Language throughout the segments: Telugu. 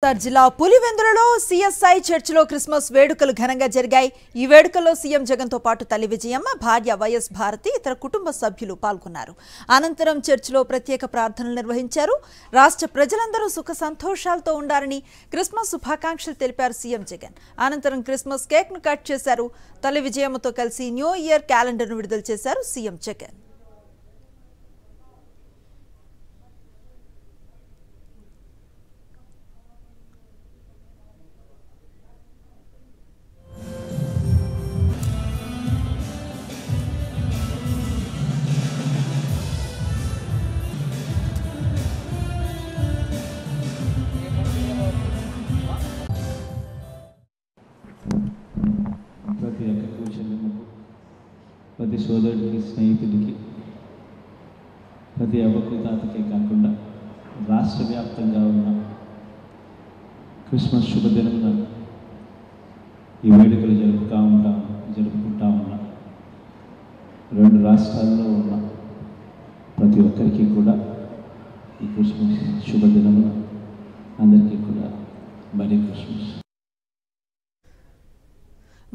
జిల్లా పులివెందులలో సిఎస్ఐ చర్చిలో క్రిస్మస్ వేడుకలు ఘనంగా జరిగాయి. ఈ వేడుకల్లో సీఎం జగన్ తో పాటు తల్లి విజయమ్మ, భార్య వైఎస్ భారతి, ఇతర కుటుంబ సభ్యులు పాల్గొన్నారు. అనంతరం చర్చిలో ప్రత్యేక ప్రార్థనలు నిర్వహించారు. రాష్ట్ర ప్రజలందరూ సుఖ సంతోషాలతో ఉండాలని క్రిస్మస్ శుభాకాంక్షలు తెలిపారు సీఎం జగన్. అనంతరం క్రిస్మస్ కేక్ ను కట్ చేశారు. తల్లి విజయమ్మతో కలిసి న్యూ ఇయర్ క్యాలెండర్ ను విడుదల చేశారు సీఎం జగన్. ప్రతి ఒక్క కుటుంబము, ప్రతి సోదరుడికి, స్నేహితుడికి, ప్రతి అవ్వకు తాతకే కాకుండా రాష్ట్ర వ్యాప్తంగా ఉన్న క్రిస్మస్ శుభదినమున ఈ వేడుకలు జరుపుకుంటా ఉన్న రెండు రాష్ట్రాల్లో ఉన్న ప్రతి ఒక్కరికి కూడా ఈ క్రిస్మస్ శుభదినమున అందరికీ కూడా మెరీ క్రిస్మస్.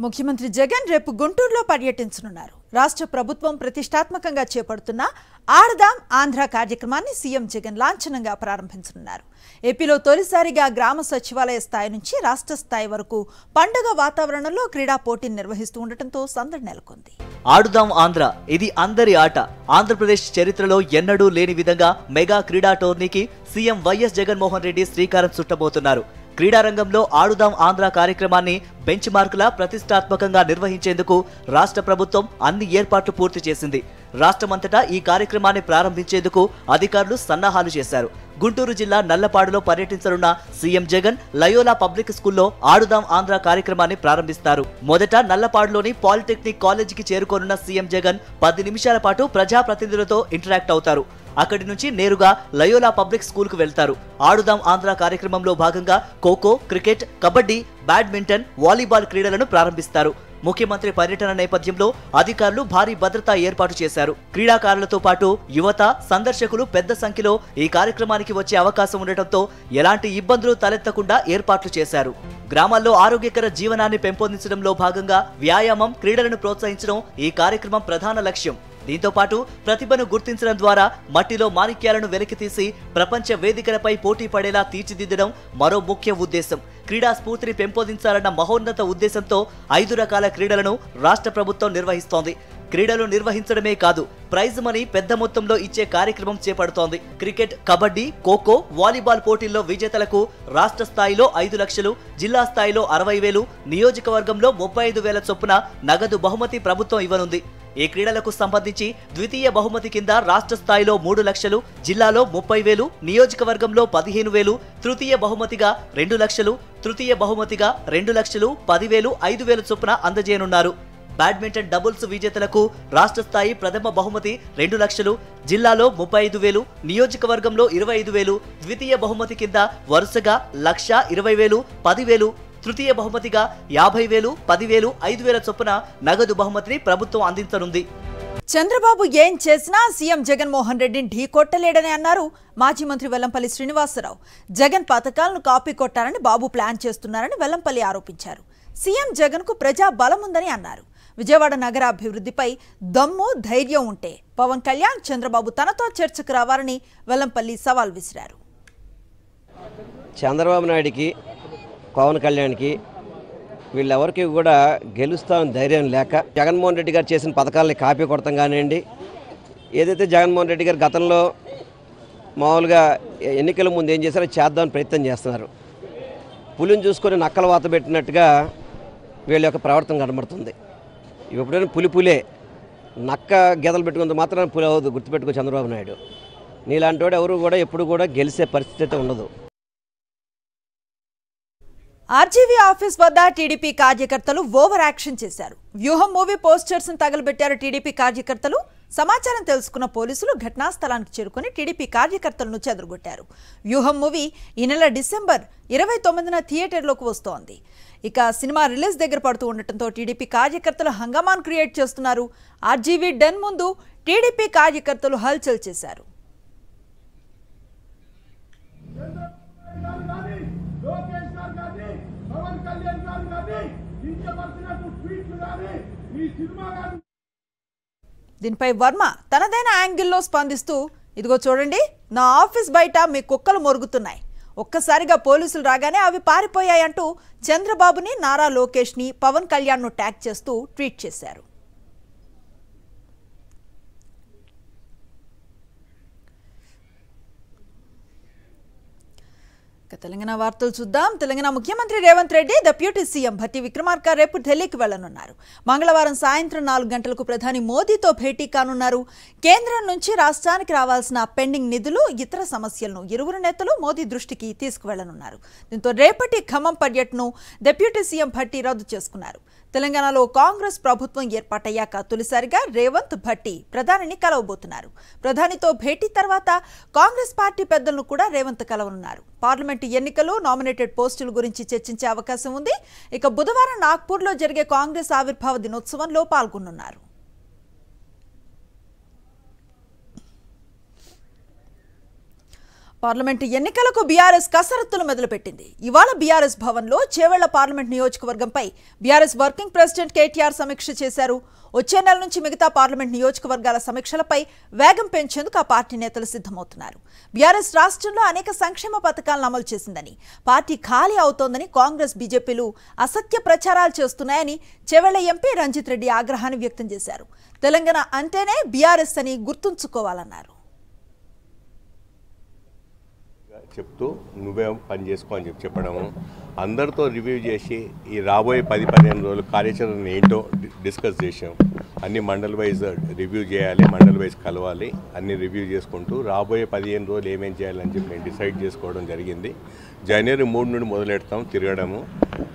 ముఖ్యమంత్రి జగన్ రేపు గుంటూరులో పర్యటించనున్నారు. రాష్ట్ర ప్రభుత్వం ప్రతిష్టాత్మకంగా చేపడుతున్న ఆడదాం ఆంధ్ర కార్యక్రమాన్ని సీఎం జగన్ లాంఛనంగా ప్రారంభించనున్నారు. ఏపీలో తొలిసారిగా గ్రామ సచివాలయ స్థాయి నుంచి రాష్ట్ర స్థాయి వరకు పండుగ వాతావరణంలో క్రీడా పోటీని నిర్వహిస్తూ ఉండటంతో సందడి నెలకొంది. ఆడుదాం ఆంధ్ర, ఇది అందరి ఆట. ఆంధ్రప్రదేశ్ చరిత్రలో ఎన్నడూ లేని విధంగా మెగా క్రీడా టోర్నీకి సీఎం వైఎస్ జగన్మోహన్ రెడ్డి శ్రీకారం చుట్టబోతున్నారు. క్రీడారంగంలో ఆడుదాం ఆంధ్ర కార్యక్రమాన్ని బెంచ్ మార్కులా ప్రతిష్టాత్మకంగా నిర్వహించేందుకు రాష్ట్ర ప్రభుత్వం అన్ని ఏర్పాట్లు పూర్తి చేసింది. రాష్ట్రమంతటా ఈ కార్యక్రమాన్ని ప్రారంభించేందుకు అధికారులు సన్నాహాలు చేశారు. గుంటూరు జిల్లా నల్లపాడులో పర్యటించనున్న సీఎం జగన్ లయోలా పబ్లిక్ స్కూల్లో ఆడుదాం ఆంధ్ర కార్యక్రమాన్ని ప్రారంభిస్తారు. మొదట నల్లపాడులోని పాలిటెక్నిక్ కాలేజీకి చేరుకోనున్న సీఎం జగన్ 10 నిమిషాల పాటు ప్రజాప్రతినిధులతో ఇంటరాక్ట్ అవుతారు. అక్కడి నుంచి నేరుగా లయోలా పబ్లిక్ స్కూల్ కు వెళ్తారు. ఆడుదాం ఆంధ్ర కార్యక్రమంలో భాగంగా kho kho, cricket, kabaddi, badminton, volleyball క్రీడలను ప్రారంభిస్తారు. ముఖ్యమంత్రి పర్యటన నేపథ్యంలో అధికారులు భారీ భద్రతా ఏర్పాటు చేశారు. క్రీడాకారులతో పాటు యువత, సందర్శకులు పెద్ద సంఖ్యలో ఈ కార్యక్రమానికి వచ్చే అవకాశం ఉండటంతో ఎలాంటి ఇబ్బందులు తలెత్తకుండా ఏర్పాట్లు చేశారు. గ్రామాల్లో ఆరోగ్యకర జీవనాన్ని పెంపొందించడంలో భాగంగా వ్యాయామం, క్రీడలను ప్రోత్సహించడం ఈ కార్యక్రమం ప్రధాన లక్ష్యం. దీంతో పాటు ప్రతిభను గుర్తించడం ద్వారా మట్టిలో మాణిక్యాలను వెలికితీసి ప్రపంచ వేదికలపై పోటీ పడేలా తీర్చిదిద్దడం మరో ముఖ్య ఉద్దేశం. క్రీడా స్ఫూర్తిని పెంపొందించాలన్న మహోన్నత ఉద్దేశంతో 5 రకాల క్రీడలను రాష్ట్ర ప్రభుత్వం నిర్వహిస్తోంది. క్రీడలు నిర్వహించడమే కాదు, ప్రైజ్ మనీ పెద్ద మొత్తంలో ఇచ్చే కార్యక్రమం చేపడుతోంది. క్రికెట్, కబడ్డీ, ఖోఖో, వాలీబాల్ పోటీల్లో విజేతలకు రాష్ట్ర స్థాయిలో 5 లక్షలు, జిల్లా స్థాయిలో 60,000, నియోజకవర్గంలో 35,000 చొప్పున నగదు బహుమతి ప్రభుత్వం ఇవ్వనుంది. ఈ క్రీడలకు సంబంధించి ద్వితీయ బహుమతి కింద రాష్ట్ర స్థాయిలో 3 లక్షలు, జిల్లాలో 30,000, నియోజకవర్గంలో 15,000, తృతీయ బహుమతిగా 2 లక్షలు, తృతీయ బహుమతిగా 2 లక్షలు, 10,000, 5,000 చొప్పున అందజేయనున్నారు. బ్యాడ్మింటన్ డబుల్స్ విజేతలకు రాష్ట్ర స్థాయి ప్రథమ బహుమతి 2 లక్షలు, జిల్లాలో 35,000, నియోజకవర్గంలో 25,000, ద్వితీయ బహుమతి కింద వరుసగా 1,20,000, 10,000, తృతీయ బహుమతిగా 50,000, 10,000, 5,000 చొప్పున నగదు బహుమతిని ప్రభుత్వం అందించనుంది. చంద్రబాబు ఏం చేసినా సీఎం జగన్మోహన్ రెడ్డిని ఢీకొట్టలేడని అన్నారు మాజీ మంత్రి వెల్లంపల్లి శ్రీనివాసరావు. జగన్ పథకాలను కాపీ కొట్టాలని బాబు ప్లాన్ చేస్తున్నారని వెల్లంపల్లి ఆరోపించారు. సీఎం జగన్ కు ప్రజా బలం ఉందని అన్నారు. విజయవాడ నగర అభివృద్ధిపై దమ్ము, ధైర్యం ఉంటే పవన్ కళ్యాణ్, చంద్రబాబు తనతో చర్చకు రావాలని వెల్లంపల్లి సవాల్ విసిరారు. చంద్రబాబు నాయుడికి, పవన్ కళ్యాణ్కి వీళ్ళెవరికి కూడా గెలుస్తామని ధైర్యం లేక జగన్మోహన్ రెడ్డి గారు చేసిన పథకాలని కాపీ కొడతాం కానివ్వండి, ఏదైతే జగన్మోహన్ రెడ్డి గారు గతంలో మామూలుగా ఎన్నికల ముందు ఏం చేశారో చేద్దామని ప్రయత్నం చేస్తున్నారు. పులిని చూసుకొని నక్కల వాత పెట్టినట్టుగా వీళ్ళ యొక్క ప్రవర్తన కనబడుతుంది. ఎప్పుడైనా పులే నక్క గేదలు పెట్టుకున్నంత మాత్రం పులి అవ్వదు. గుర్తుపెట్టుకో చంద్రబాబు నాయుడు, నీలాంటి వాడు ఎవరు కూడా ఎప్పుడు కూడా గెలిచే పరిస్థితి ఉండదు. ఆర్జీవీ ఆఫీస్ వద్ద టీడీపీ కార్యకర్తలు ఓవర్ యాక్షన్ చేశారు. వ్యూహం మూవీ పోస్టర్స్ ను తగలబెట్టారు టీడీపీ కార్యకర్తలు. సమాచారం తెలుసుకున్న పోలీసులు ఘటనా స్థలానికి చేరుకుని టీడీపీ కార్యకర్తలను చెదరగొట్టారు. వ్యూహం మూవీ ఈ నెల డిసెంబర్ 29న థియేటర్లోకి వస్తోంది. ఇక సినిమా రిలీజ్ దగ్గర పడుతూ ఉండటంతో టీడీపీ కార్యకర్తలు హంగామాను క్రియేట్ చేస్తున్నారు. ఆర్జీవీ డెన్ ముందు టీడీపీ కార్యకర్తలు హల్చల్ చేశారు. పవన్ కళ్యాణ్ గారు కానీ కించపరిచినట్టు ట్వీట్లు కానీ ఈ సినిమా కానీ. దీనిపై వర్మ తనదైన యాంగిల్లో స్పందిస్తూ, ఇదిగో చూడండి, నా ఆఫీస్ బయట మీ కుక్కలు మొరుగుతున్నాయి, ఒక్కసారిగా పోలీసులు రాగానే అవి పారిపోయాయంటూ చంద్రబాబుని, నారా లోకేష్ని, పవన్ కళ్యాణ్ను ట్యాగ్ చేస్తూ ట్వీట్ చేశారు. తెలంగాణ వార్తలు చూద్దాం. తెలంగాణ ముఖ్యమంత్రి రేవంత్ రెడ్డి డిప్యూటీ సీఎం భట్టి విక్రమార్క రేపు ఢిల్లీకి వెళ్లనున్నారు. మంగళవారం సాయంత్రం 4 గంటలకు ప్రధాని మోదీతో భేటీ కానున్నారు. కేంద్రం నుంచి రాష్ట్రానికి రావాల్సిన పెండింగ్ నిధులు, ఇతర సమస్యలను ఇరువురు నేతలు మోదీ దృష్టికి తీసుకువెళ్లనున్నారు. దీంతో రేపటి ఖమ్మం పర్యటనను డిప్యూటీ సీఎం భట్టి రద్దు చేసుకున్నారు. తెలంగాణలో కాంగ్రెస్ ప్రభుత్వం ఏర్పాటయ్యాక తొలిసారిగా రేవంత్, భట్టి ప్రధానిని కలవబోతున్నారు. ప్రధానితో భేటీ తర్వాత కాంగ్రెస్ పార్టీ పెద్దలను కూడా రేవంత్ కలవనున్నారు. పార్లమెంటు ఎన్నికలు, నామినేటెడ్ పోస్టుల గురించి చర్చించే అవకాశం ఉంది. ఇక బుధవారం నాగ్పూర్లో జరిగే కాంగ్రెస్ ఆవిర్భావ దినోత్సవంలో పాల్గొనున్నారు. పార్లమెంటు ఎన్నికలకు బీఆర్ఎస్ కసరత్తులు మొదలుపెట్టింది. ఇవాళ బీఆర్ఎస్ భవన్లో చేవెళ్ల పార్లమెంట్ నియోజకవర్గంపై బీఆర్ఎస్ వర్కింగ్ ప్రెసిడెంట్ కేటీఆర్ సమీక్ష చేశారు. వచ్చే నెల నుంచి మిగతా పార్లమెంట్ నియోజకవర్గాల సమీక్షలపై వేగం పెంచేందుకు ఆ పార్టీ నేతలు సిద్ధమవుతున్నారు. బీఆర్ఎస్ రాష్ట్రంలో అనేక సంక్షేమ పథకాలను అమలు చేసిందని, పార్టీ ఖాళీ అవుతోందని కాంగ్రెస్, బీజేపీలు అసత్య ప్రచారాలు చేస్తున్నాయని చేవెళ్ల ఎంపీ రంజిత్ రెడ్డి ఆగ్రహాన్ని వ్యక్తం చేశారు. తెలంగాణ అంటేనే బీఆర్ఎస్ అని గుర్తుంచుకోవాలన్నారు. చెప్తూ నువ్వే పని చేసుకో అని చెప్పడము, అందరితో రివ్యూ చేసి ఈ రాబోయే 10-15 రోజులు కార్యాచరణ ఏంటో డిస్కస్ చేసాం. అన్ని మండల్ వైజ్ రివ్యూ చేయాలి, మండల్ వైజ్ కలవాలి, అన్ని రివ్యూ చేసుకుంటూ రాబోయే 15 రోజులు ఏమేం చేయాలని చెప్పి మేము డిసైడ్ చేసుకోవడం జరిగింది. జనవరి 3 నుండి మొదలెడతాం తిరగడము.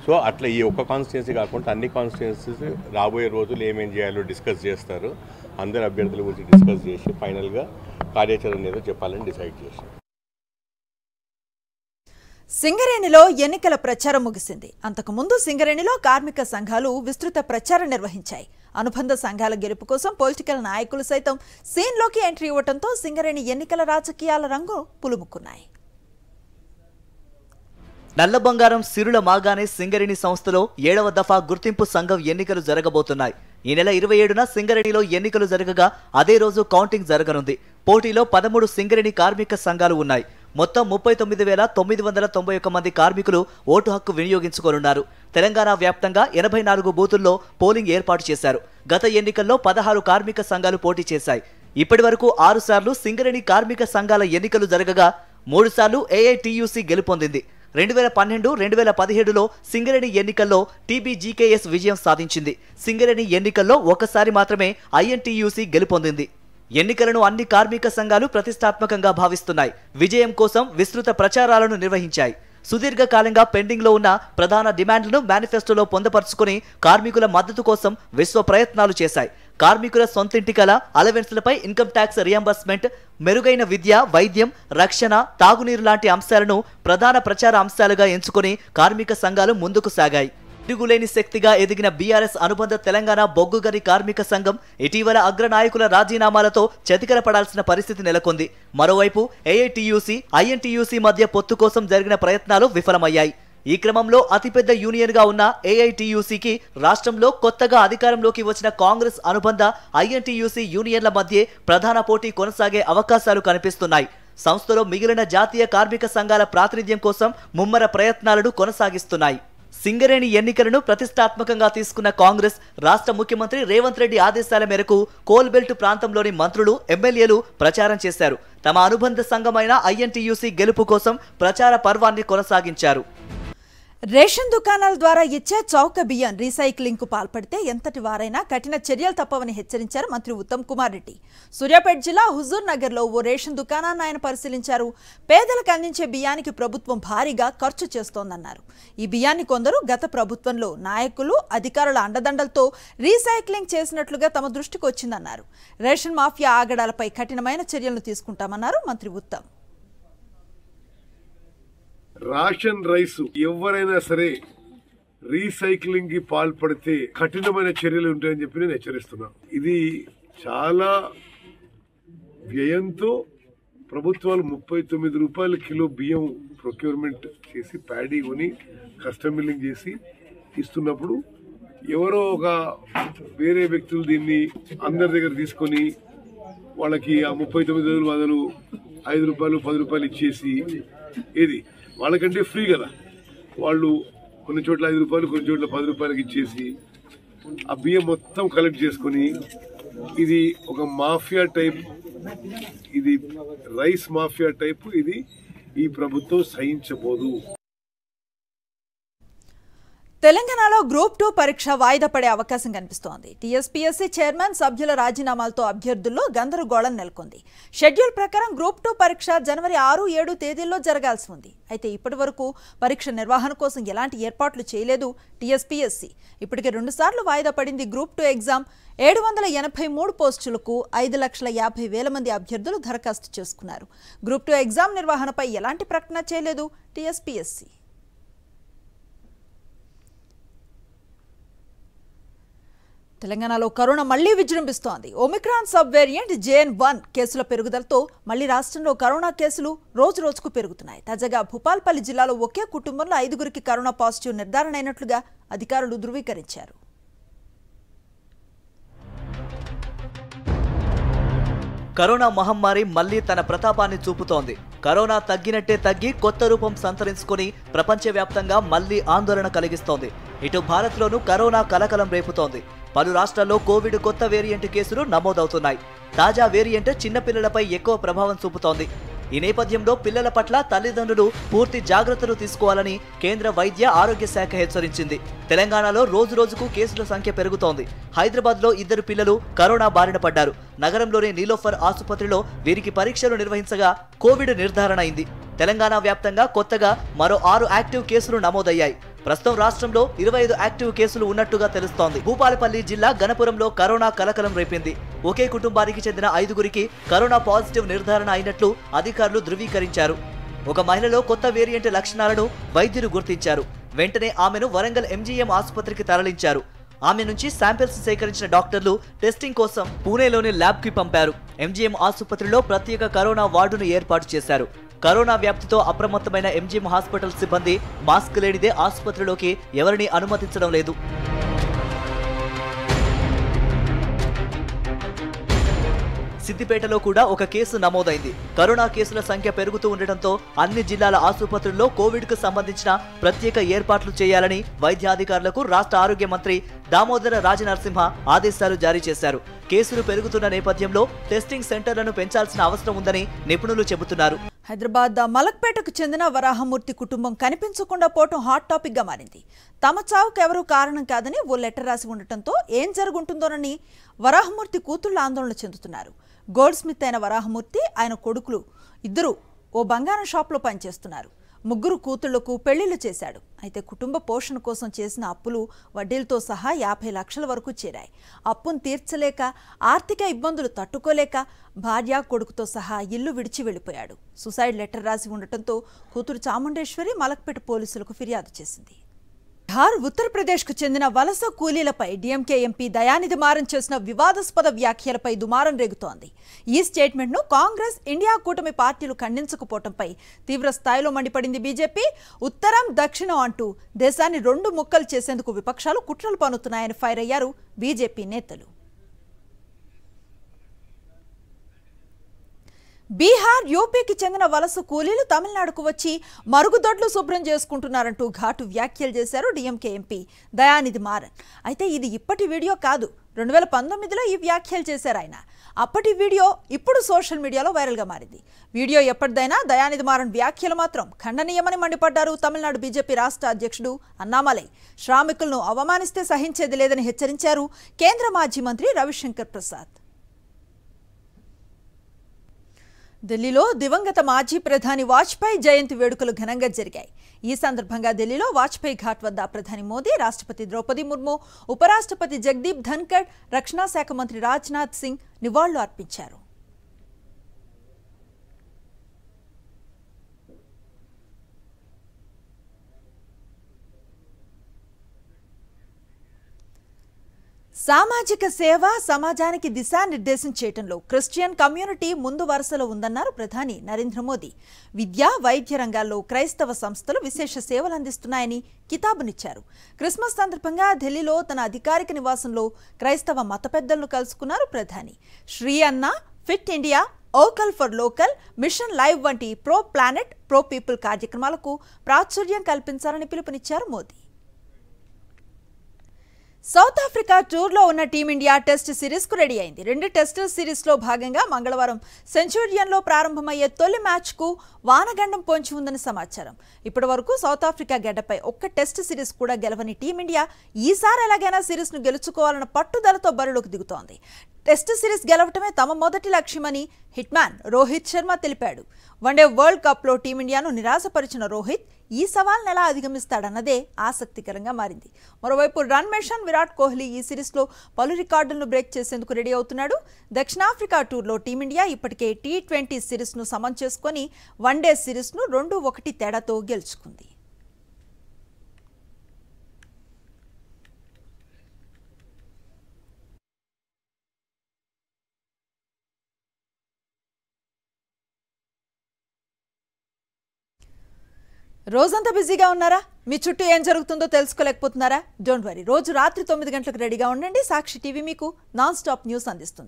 సో అట్లా ఈ ఒక్క కాన్స్టిట్యున్సీ కాకుండా అన్ని కాన్స్టిట్యున్సీస్ రాబోయే రోజులు ఏమేం చేయాలో డిస్కస్ చేస్తారు. అందరు అభ్యర్థుల గురించి డిస్కస్ చేసి ఫైనల్గా కార్యాచరణ ఏదో చెప్పాలని డిసైడ్ చేసాం. సింగరేణిలో ఎన్నికల ప్రచారం ముగిసింది. అంతకుముందు సింగరేణిలో కార్మిక సంఘాలు విస్తృత ప్రచారం నిర్వహించాయి. అనుబంధ సంఘాల గెలుపు కోసం పొలిటికల్ నాయకులు సైతం సీన్లోకి ఎంట్రీ ఇవ్వడంతో సింగరేణి ఎన్నికల రాజకీయాల రంగు పులుముకున్నాయి. నల్ల బంగారం సిరుల మాగానే సింగరేణి సంస్థలో 7వ దఫా గుర్తింపు సంఘం ఎన్నికలు జరగబోతున్నాయి. ఈ నెల 27న సింగరేణిలో ఎన్నికలు జరగగా అదే రోజు కౌంటింగ్ జరగనుంది. పోటీలో 13 సింగరేణి కార్మిక సంఘాలు ఉన్నాయి. మొత్తం 39,991 మంది కార్మికులు ఓటు హక్కు వినియోగించుకోనున్నారు. తెలంగాణ వ్యాప్తంగా 84 బూతుల్లో పోలింగ్ ఏర్పాటు చేశారు. గత ఎన్నికల్లో 16 కార్మిక సంఘాలు పోటీ చేశాయి. ఇప్పటి వరకు 6 సార్లు సింగరేణి కార్మిక సంఘాల ఎన్నికలు జరగగా 3 సార్లు ఏఐటీయూసీ గెలుపొందింది. 2012, 2017లో సింగరేణి ఎన్నికల్లో టీబీజీకేఎస్ విజయం సాధించింది. సింగరేణి ఎన్నికల్లో ఒకసారి మాత్రమే ఐఎన్టీయూసీ గెలుపొందింది. ఎన్నికలను అన్ని కార్మిక సంఘాలు ప్రతిష్టాత్మకంగా భావిస్తున్నాయి. విజయం కోసం విస్తృత ప్రచారాలను నిర్వహించాయి. సుదీర్ఘకాలంగా పెండింగ్లో ఉన్న ప్రధాన డిమాండ్లను మేనిఫెస్టోలో పొందుపరుచుకుని కార్మికుల మద్దతు కోసం విశ్వ ప్రయత్నాలు చేశాయి. కార్మికుల సొంతింటి కల, అలవెన్స్లపై ఇన్కమ్ ట్యాక్స్ రియంబర్స్మెంట్, మెరుగైన విద్య, వైద్యం, రక్షణ, తాగునీరు లాంటి అంశాలను ప్రధాన ప్రచార అంశాలుగా ఎంచుకుని కార్మిక సంఘాలు ముందుకు సాగాయి. తిరుగులేని శక్తిగా ఎదిగిన బీఆర్ఎస్ అనుబంధ తెలంగాణ బొగ్గుగని కార్మిక సంఘం ఇటీవల అగ్రనాయకుల రాజీనామాలతో చతికిల పడాల్సిన పరిస్థితి నెలకొంది. మరోవైపు ఏఐటీయూసీ, ఐఎన్టీయూసీ మధ్య పొత్తు కోసం జరిగిన ప్రయత్నాలు విఫలమయ్యాయి. ఈ క్రమంలో అతిపెద్ద యూనియన్గా ఉన్న ఏఐటీయూసీకి రాష్ట్రంలో కొత్తగా అధికారంలోకి వచ్చిన కాంగ్రెస్ అనుబంధ ఐఎన్టీయూసీ యూనియన్ల మధ్య ప్రధాన పోటీ కొనసాగే అవకాశాలు కనిపిస్తున్నాయి. సంస్థలో మిగిలిన జాతీయ కార్మిక సంఘాల ప్రాతినిధ్యం కోసం ముమ్మర ప్రయత్నాలను కొనసాగిస్తున్నాయి. సింగరేణి ఎన్నికలను ప్రతిష్టాత్మకంగా తీసుకున్న కాంగ్రెస్ రాష్ట్ర ముఖ్యమంత్రి రేవంత్ రెడ్డి ఆదేశాల మేరకు కోల్బెల్ట్ ప్రాంతంలోని మంత్రులు, ఎమ్మెల్యేలు ప్రచారం చేశారు. తమ అనుబంధ సంఘమైన ఐఎన్టీయూసీ గెలుపు కోసం ప్రచార పర్వాన్ని కొనసాగించారు. రేషన్ దుకాణాల ద్వారా ఇచ్చే చౌక బియ్యం రీసైక్లింగ్ కు పాల్పడితే ఎంతటి వారైనా కఠిన చర్యలు తప్పవని హెచ్చరించారు మంత్రి ఉత్తమ్ కుమార్ రెడ్డి. సూర్యాపేట జిల్లా హుజూర్ నగర్ లో ఓ రేషన్ దుకాణాన్ని ఆయన పరిశీలించారు. పేదలకు అందించే బియ్యానికి ప్రభుత్వం భారీగా ఖర్చు చేస్తోందన్నారు. ఈ బియ్యాన్ని కొందరు గత ప్రభుత్వంలో నాయకులు, అధికారుల అండదండలతో రీసైక్లింగ్ చేసినట్లుగా తమ దృష్టికి వచ్చిందన్నారు. రేషన్ మాఫియా ఆగడాలపై కఠినమైన చర్యలను తీసుకుంటామన్నారు మంత్రి ఉత్తమ్. రేషన్ రైస్ ఎవరైనా సరే రీసైక్లింగ్ కి పాల్పడితే కఠినమైన చర్యలు ఉంటాయని చెప్పి నేను హెచ్చరిస్తున్నా. ఇది చాలా వ్యయంతో ప్రభుత్వాలు 39 రూపాయల కిలో బియ్యం ప్రొక్యూర్మెంట్ చేసి ప్యాడీ కొని కస్టమ్ మిల్లింగ్ చేసి ఇస్తున్నప్పుడు ఎవరో ఒక వేరే వ్యక్తులు దీన్ని అందరి దగ్గర తీసుకొని వాళ్ళకి ఆ 39 రోజులు బదులు 5 రూపాయలు 10 రూపాయలు ఇచ్చేసి ఏది వాళ్ళకంటే ఫ్రీ కదా, వాళ్ళు కొన్ని చోట్ల 5 రూపాయలు కొన్ని చోట్ల 10 రూపాయలకి ఇచ్చేసి ఆ బియ్యం మొత్తం కలెక్ట్ చేసుకుని ఇది ఒక మాఫియా టైప్, ఇది రైస్ మాఫియా టైప్, ఇది ఈ ప్రభుత్వం సహించబోదు. తెలంగాణలో గ్రూప్ 2 పరీక్ష వాయిదా పడే అవకాశం కనిపిస్తోంది. టీఎస్పీఎస్సీ చైర్మన్ సభ్యుల రాజీనామాలతో అభ్యర్థుల్లో గందరగోళం నెలకొంది. షెడ్యూల్ ప్రకారం గ్రూప్ 2 పరీక్ష జనవరి 6, 7 తేదీల్లో జరగాల్సి ఉంది. అయితే ఇప్పటి వరకు పరీక్ష నిర్వహణ కోసం ఎలాంటి ఏర్పాట్లు చేయలేదు టీఎస్పీఎస్సీ. ఇప్పటికే 2 సార్లు వాయిదా పడింది గ్రూప్ 2 ఎగ్జామ్. 783 పోస్టులకు 5,50,000 మంది అభ్యర్థులు దరఖాస్తు చేసుకున్నారు. గ్రూప్ 2 ఎగ్జామ్ నిర్వహణపై ఎలాంటి ప్రకటన చేయలేదు టీఎస్పీఎస్సీ. తెలంగాణలో కరోనా మళ్లీ విజృంభిస్తోంది. ఒమిక్రాన్ సబ్ వేరియంట్ JN.1 కేసుల పెరుగుదలతో మళ్లీ రాష్ట్రంలో కరోనా కేసులు రోజు రోజుకు పెరుగుతున్నాయి. తాజాగా భూపాల్పల్లి జిల్లాలో ఒకే కుటుంబంలో 5గురికి కరోనా పాజిటివ్ నిర్ధారణ అయినట్లుగా అధికారులు ధృవీకరించారు. కరోనా మహమ్మారి మళ్లీ తన ప్రతాపాన్ని చూపుతోంది. కరోనా తగ్గినట్టే తగ్గి కొత్త రూపం సంతరించుకొని ప్రపంచవ్యాప్తంగా మళ్లీ ఆందోళన కలిగిస్తోంది. ఇటు భారత్లోనూ కరోనా కలకలం రేపుతోంది. పలు రాష్ట్రాల్లో కోవిడ్ కొత్త వేరియంట్ కేసులు నమోదవుతున్నాయి. తాజా వేరియంట్ చిన్నపిల్లలపై ఎక్కువ ప్రభావం చూపుతోంది. ఈ నేపథ్యంలో పిల్లల పట్ల తల్లిదండ్రులు పూర్తి జాగ్రత్తలు తీసుకోవాలని కేంద్ర వైద్య ఆరోగ్య శాఖ హెచ్చరించింది. తెలంగాణలో రోజు రోజుకు కేసుల సంఖ్య పెరుగుతోంది. హైదరాబాద్లో 2 పిల్లలు కరోనా బారిన పడ్డారు. నగరంలోని నీలోఫర్ ఆసుపత్రిలో వీరికి పరీక్షలు నిర్వహించగా కోవిడ్ నిర్ధారణ అయింది. తెలంగాణ వ్యాప్తంగా కొత్తగా మరో 6 యాక్టివ్ కేసులు నమోదయ్యాయి. ప్రస్తుతం రాష్ట్రంలో 25 యాక్టివ్ కేసులు ఉన్నట్టుగా తెలుస్తోంది. భూపాలపల్లి జిల్లా గణపురంలో కరోనా కలకలం రేపింది. ఒకే కుటుంబానికి చెందిన 5గురికి కరోనా పాజిటివ్ నిర్ధారణ అయినట్లు అధికారులు ధృవీకరించారు. ఒక మహిళలో కొత్త వేరియంట్ లక్షణాలను వైద్యులు గుర్తించారు. వెంటనే ఆమెను వరంగల్ MGM ఆసుపత్రికి తరలించారు. ఆమె నుంచి శాంపిల్స్ సేకరించిన డాక్టర్లు టెస్టింగ్ కోసం పూణేలోని ల్యాబ్కి పంపారు. MGM ఆసుపత్రిలో ప్రత్యేక కరోనా వార్డును ఏర్పాటు చేశారు. కరోనా వ్యాప్తితో అప్రమత్తమైన MGM హాస్పిటల్ సిబ్బంది మాస్క్ లేనిదే ఆసుపత్రిలోకి ఎవరిని అనుమతించడం లేదు. సిద్దిపేటలో కూడా ఒక కేసు నమోదైంది. కరోనా కేసుల సంఖ్య పెరుగుతూ ఉండటంతో అన్ని జిల్లాల ఆసుపత్రుల్లో కోవిడ్కు సంబంధించిన ప్రత్యేక ఏర్పాట్లు చేయాలని వైద్యాధికారులకు రాష్ట్ర ఆరోగ్య మంత్రి దామోదర రాజనరసింహ ఆదేశాలు జారీ చేశారు. కేసులు పెరుగుతున్న నేపథ్యంలో టెస్టింగ్ సెంటర్లను పెంచాల్సిన అవసరం ఉందని నిపుణులు చెబుతున్నారు. హైదరాబాద్ మలక్పేటకు చెందిన వరాహమూర్తి కుటుంబం కనిపించకుండా పోవటం హాట్ టాపిక్ గా మారింది. తమ చావుకు ఎవరూ కారణం కాదని ఓ లెటర్ రాసి ఉండటంతో ఏం జరుగుంటుందోనని వరాహమూర్తి కూతుళ్లు ఆందోళన చెందుతున్నారు. గోల్డ్ స్మిత్ అయిన వరాహమూర్తి ఆయన కొడుకులు 2 ఓ బంగారం షాప్లో పనిచేస్తున్నారు. 3 కూతుళ్లకు పెళ్లిళ్లు చేశాడు. అయితే కుటుంబ పోషణ కోసం చేసిన అప్పులు వడ్డీలతో సహా 50 లక్షల వరకు చేరాయి. అప్పును తీర్చలేక ఆర్థిక ఇబ్బందులు తట్టుకోలేక భార్య కొడుకుతో సహా ఇల్లు విడిచి వెళ్లిపోయాడు. సూసైడ్ లెటర్ రాసి ఉండటంతో కూతురు చాముండేశ్వరి మలక్పేట పోలీసులకు ఫిర్యాదు చేసింది. బిహార్, ఉత్తరప్రదేశ్కు చెందిన వలస కూలీలపై డీఎంకే ఎంపీ దయానిధి మారన్ చేసిన వివాదాస్పద వ్యాఖ్యలపై దుమారం రేగుతోంది. ఈ స్టేట్మెంట్ను కాంగ్రెస్, ఇండియా కూటమి పార్టీలు ఖండించకపోవడంపై తీవ్ర స్థాయిలో మండిపడింది బీజేపీ. ఉత్తరం, దక్షిణం అంటూ దేశాన్ని 2 ముక్కలు చేసేందుకు విపక్షాలు కుట్రలు పన్నుతున్నాయని ఫైర్ అయ్యారు బీజేపీ నేతలు. బీహార్, యూపీకి చెందిన వలస కూలీలు తమిళనాడుకు వచ్చి మరుగుదొడ్లు శుభ్రం చేసుకుంటున్నారంటూ ఘాటు వ్యాఖ్యలు చేశారు డీఎంకే ఎంపీ దయానిధి మారన్. అయితే ఇది ఇప్పటి వీడియో కాదు. 2019లో ఈ వ్యాఖ్యలు చేశారు ఆయన. అప్పటి వీడియో ఇప్పుడు సోషల్ మీడియాలో వైరల్గా మారింది. వీడియో ఎప్పటిదైనా దయానిధి మారన్ వ్యాఖ్యలు మాత్రం ఖండనీయమని మండిపడ్డారు తమిళనాడు బీజేపీ రాష్ట్ర అధ్యక్షుడు అన్నామలై. శ్రామికులను అవమానిస్తే సహించేది లేదని హెచ్చరించారు కేంద్ర మాజీ మంత్రి రవిశంకర్ ప్రసాద్. ఢిల్లీలో దివంగత మాజీ ప్రధాని వాజ్పేయి జయంతి వేడుకలు ఘనంగా జరిగాయి. ఈ సందర్భంగా ఢిల్లీలో వాజ్పేయి ఘాట్ వద్ద ప్రధాని మోదీ, రాష్ట్రపతి ద్రౌపది ముర్ము, ఉపరాష్ట్రపతి జగదీప్ ధన్కడ్, రక్షణ శాఖ మంత్రి రాజ్నాథ్ సింగ్ నివాళులు అర్పించారు. సామాజిక సేవ సమాజానికి దిశానిర్దేశం చేయటంలో క్రిస్టియన్ కమ్యూనిటీ ముందు వరుసలో ఉందన్నారు ప్రధాని నరేంద్ర మోదీ. విద్య, వైద్య రంగాల్లో క్రైస్తవ సంస్థలు విశేష సేవలు అందిస్తున్నాయని కితాబునిచ్చారు. క్రిస్మస్ సందర్భంగా ఢిల్లీలో తన అధికారిక నివాసంలో క్రైస్తవ మత పెద్దలను కలుసుకున్నారు ప్రధాని. Shri Anna, fit India, vocal for local, mission life వంటి ప్రో ప్లానెట్, ప్రో పీపుల్ కార్యక్రమాలకు ప్రాచుర్యం కల్పించాలని పిలుపునిచ్చారు మోదీ. సౌత్ ఆఫ్రికా టూర్లో ఉన్న టీమిండియా టెస్ట్ సిరీస్కు రెడీ అయింది. 2 టెస్టుల సిరీస్లో భాగంగా మంగళవారం సెంచురియన్లో ప్రారంభమయ్యే తొలి మ్యాచ్కు వానగండం పొంచి ఉందని సమాచారం. ఇప్పటి వరకు సౌత్ ఆఫ్రికా గడ్డపై ఒక్క టెస్ట్ సిరీస్ కూడా గెలవని టీమిండియా ఈసారి ఎలాగైనా సిరీస్ను గెలుచుకోవాలన్న పట్టుదలతో బరిలోకి దిగుతోంది. టెస్ట్ సిరీస్ గెలవటమే తమ మొదటి లక్ష్యమని హిట్మ్యాన్ రోహిత్ శర్మ తెలిపాడు. వన్డే వరల్డ్ కప్లో టీమిండియాను నిరాశపరిచిన రోహిత్ ఈ సవాల్ను ఎలా అధిగమిస్తాడన్నదే ఆసక్తికరంగా మారింది. మరోవైపు రన్ మెషిన్ విరాట్ కోహ్లీ ఈ సిరీస్లో పలు రికార్డులను బ్రేక్ చేసేందుకు రెడీ అవుతున్నాడు. దక్షిణాఫ్రికా టూర్లో టీమిండియా ఇప్పటికే T20 సిరీస్ను సమం చేసుకుని వన్డే సిరీస్ను 2-1 తేడాతో గెలుచుకుంది. రోజంతా బిజీగా ఉన్నారా? మీ చుట్టూ ఏం జరుగుతుందో తెలుసుకోలేకపోతున్నారా? డోంట్ వరీ, రోజు రాత్రి 9 గంటలకు రెడీగా ఉండండి. సాక్షి టీవీ మీకు నాన్ స్టాప్ న్యూస్ అందిస్తుంది.